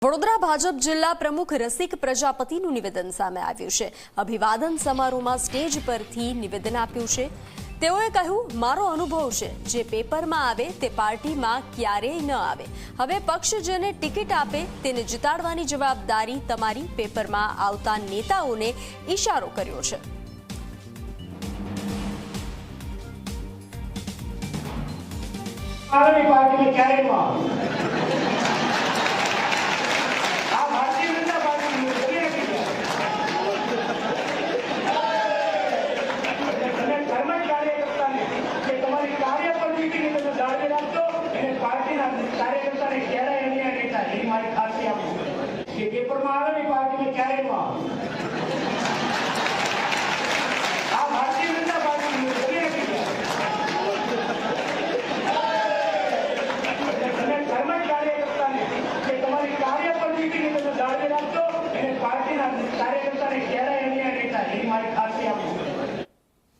વડોદરા ભાજપ જિલ્લા પ્રમુખ રસિક પ્રજાપતિનું નિવેદન સામે આવ્યું છે। અભિવાદન સમારોહમાં સ્ટેજ પરથી નિવેદન આપ્યું છે। તેઓએ કહ્યું, મારો અનુભવ છે, જે પેપરમાં આવે તે પાર્ટીમાં ક્યારેય ન આવે। હવે પક્ષ જેને ટિકિટ આપે તેને જીતાડવાની જવાબદારી તમારી। પેપરમાં આવતા નેતાઓને ઇશારો કર્યો છે। પાર્ટીના કાર્યકર્તાને ક્યારેય અન્યાય નહીં થાય, એની મારી ખાતરી આપું।